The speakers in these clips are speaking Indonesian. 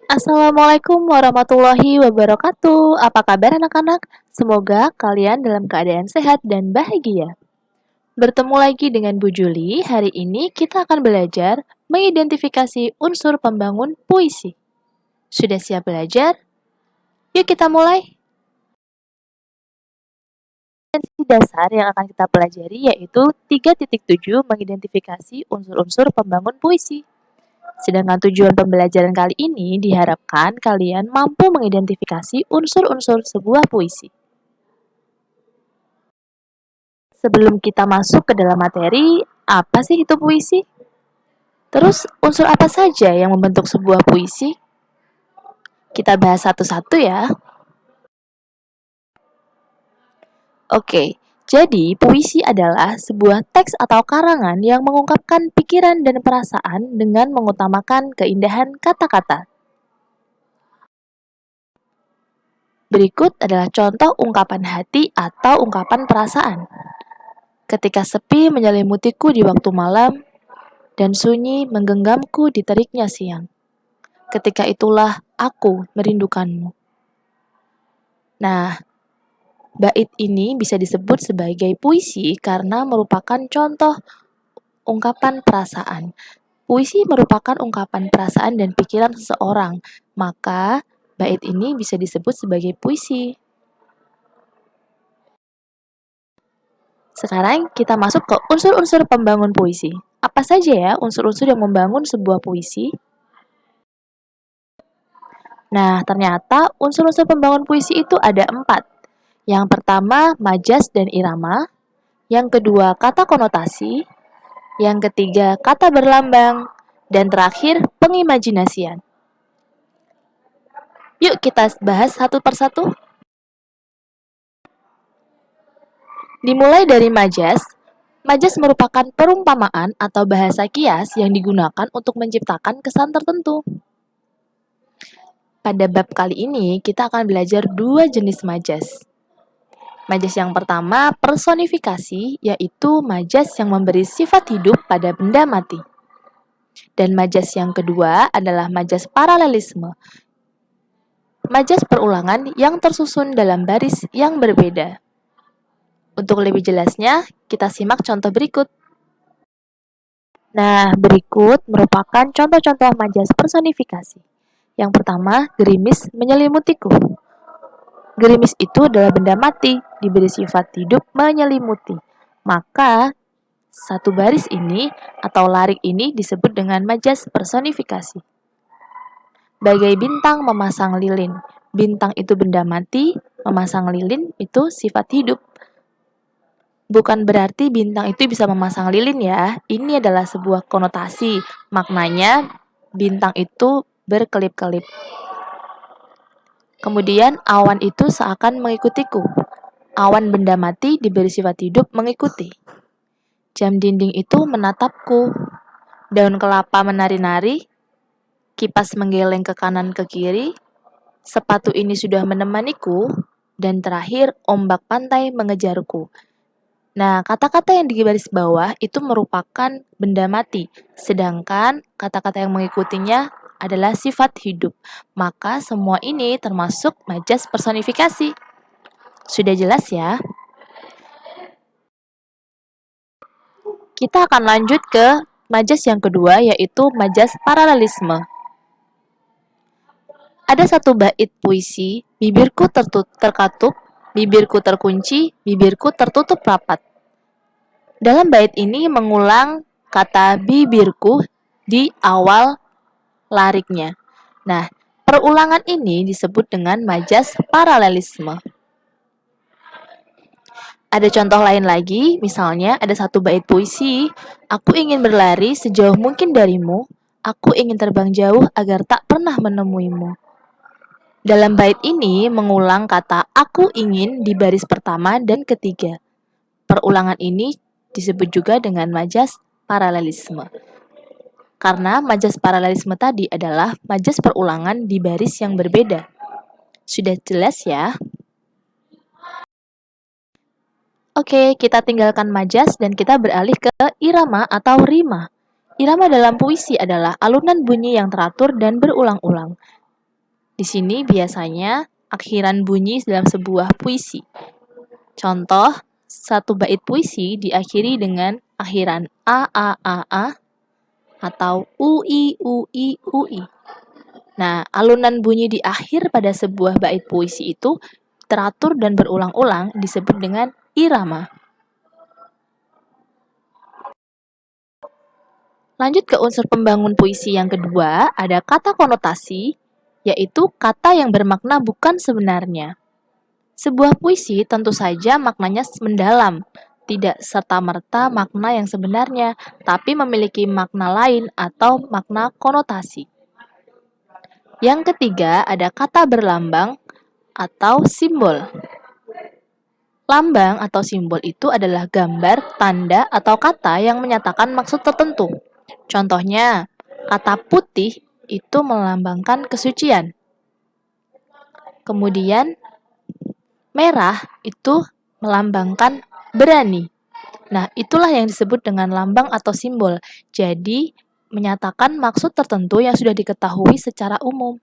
Assalamualaikum warahmatullahi wabarakatuh. Apa kabar anak-anak? Semoga kalian dalam keadaan sehat dan bahagia. Bertemu lagi dengan Bu Juli. Hari ini kita akan belajar mengidentifikasi unsur pembangun puisi. Sudah siap belajar? Yuk kita mulai. Kompetensi dasar yang akan kita pelajari yaitu 3.7 mengidentifikasi unsur-unsur pembangun puisi. Sedangkan tujuan pembelajaran kali ini diharapkan kalian mampu mengidentifikasi unsur-unsur sebuah puisi. Sebelum kita masuk ke dalam materi, apa sih itu puisi? Terus, unsur apa saja yang membentuk sebuah puisi? Kita bahas satu-satu ya. Oke, jadi puisi adalah sebuah teks atau karangan yang mengungkapkan pikiran dan perasaan dengan mengutamakan keindahan kata-kata. Berikut adalah contoh ungkapan hati atau ungkapan perasaan. Ketika sepi menyelimutiku di waktu malam, dan sunyi menggenggamku di teriknya siang. Ketika itulah aku merindukanmu. Nah, bait ini bisa disebut sebagai puisi karena merupakan contoh ungkapan perasaan. Puisi merupakan ungkapan perasaan dan pikiran seseorang, maka bait ini bisa disebut sebagai puisi. Sekarang kita masuk ke unsur-unsur pembangun puisi. Apa saja ya unsur-unsur yang membangun sebuah puisi? Nah, ternyata unsur-unsur pembangun puisi itu ada 4. Yang pertama, majas dan irama. Yang kedua, kata konotasi. Yang ketiga, kata berlambang. Dan terakhir, pengimajinasian. Yuk kita bahas satu persatu. Dimulai dari majas. Majas merupakan perumpamaan atau bahasa kias yang digunakan untuk menciptakan kesan tertentu. Pada bab kali ini, kita akan belajar 2 jenis majas. Majas yang pertama, personifikasi, yaitu majas yang memberi sifat hidup pada benda mati. Dan majas yang kedua adalah majas paralelisme. Majas perulangan yang tersusun dalam baris yang berbeda. Untuk lebih jelasnya, kita simak contoh berikut. Nah, berikut merupakan contoh-contoh majas personifikasi. Yang pertama, gerimis menyelimutiku. Gerimis itu adalah benda mati, diberi sifat hidup menyelimuti. Maka, satu baris ini atau larik ini disebut dengan majas personifikasi. Bagai bintang memasang lilin. Bintang itu benda mati, memasang lilin itu sifat hidup. Bukan berarti bintang itu bisa memasang lilin ya. Ini adalah sebuah konotasi. Maknanya bintang itu berkelip-kelip. Kemudian awan itu seakan mengikutiku. Awan benda mati diberi sifat hidup mengikuti. Jam dinding itu menatapku. Daun kelapa menari-nari. Kipas menggeleng ke kanan ke kiri. Sepatu ini sudah menemaniku. Dan terakhir, ombak pantai mengejarku. Nah, kata-kata yang di garis bawah itu merupakan benda mati, sedangkan kata-kata yang mengikutinya adalah sifat hidup. Maka semua ini termasuk majas personifikasi. Sudah jelas ya? Kita akan lanjut ke majas yang kedua, yaitu majas paralelisme. Ada satu bait puisi, bibirku terkatup, bibirku terkunci, bibirku tertutup rapat. Dalam bait ini mengulang kata bibirku di awal lariknya. Nah, perulangan ini disebut dengan majas paralelisme. Ada contoh lain lagi, misalnya ada satu bait puisi, aku ingin berlari sejauh mungkin darimu, aku ingin terbang jauh agar tak pernah menemuimu. Dalam bait ini mengulang kata aku ingin di baris pertama dan ketiga. Perulangan ini disebut juga dengan majas paralelisme. Karena majas paralelisme tadi adalah majas perulangan di baris yang berbeda. Sudah jelas ya? Oke, kita tinggalkan majas dan kita beralih ke irama atau rima. Irama dalam puisi adalah alunan bunyi yang teratur dan berulang-ulang. Di sini biasanya akhiran bunyi dalam sebuah puisi. Contoh, satu bait puisi diakhiri dengan akhiran a atau ui. Nah, alunan bunyi di akhir pada sebuah bait puisi itu teratur dan berulang-ulang disebut dengan irama. Lanjut ke unsur pembangun puisi yang kedua, ada kata konotasi, yaitu kata yang bermakna bukan sebenarnya. Sebuah puisi tentu saja maknanya mendalam, tidak serta-merta makna yang sebenarnya, tapi memiliki makna lain atau makna konotasi. Yang ketiga, ada kata berlambang atau simbol. Lambang atau simbol itu adalah gambar, tanda, atau kata yang menyatakan maksud tertentu. Contohnya, kata putih itu melambangkan kesucian. Kemudian, merah itu melambangkan berani. Nah, itulah yang disebut dengan lambang atau simbol. Jadi, menyatakan maksud tertentu yang sudah diketahui secara umum.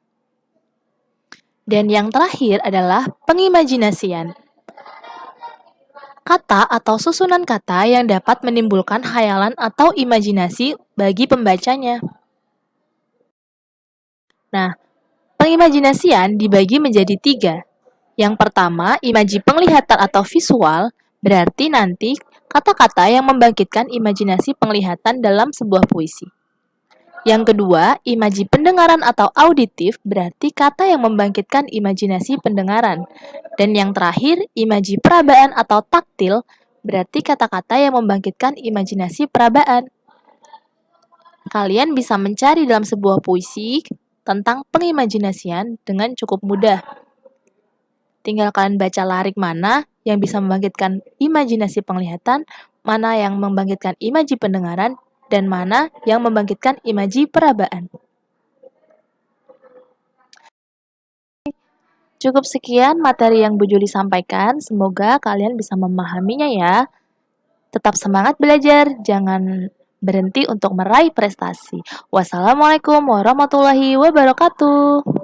Dan yang terakhir adalah pengimajinasian. Kata atau susunan kata yang dapat menimbulkan khayalan atau imajinasi bagi pembacanya. Nah, pengimajinasian dibagi menjadi 3. Yang pertama, imaji penglihatan atau visual, berarti nanti kata-kata yang membangkitkan imajinasi penglihatan dalam sebuah puisi. Yang kedua, imaji pendengaran atau auditif, berarti kata yang membangkitkan imajinasi pendengaran. Dan yang terakhir, imaji perabaan atau taktil, berarti kata-kata yang membangkitkan imajinasi perabaan. Kalian bisa mencari dalam sebuah puisi tentang pengimajinasian dengan cukup mudah. Tinggal kalian baca larik mana yang bisa membangkitkan imajinasi penglihatan, mana yang membangkitkan imaji pendengaran, dan mana yang membangkitkan imaji perabaan. Cukup sekian materi yang Bu Juli sampaikan, semoga kalian bisa memahaminya ya. Tetap semangat belajar, jangan berhenti untuk meraih prestasi. Wassalamualaikum warahmatullahi wabarakatuh.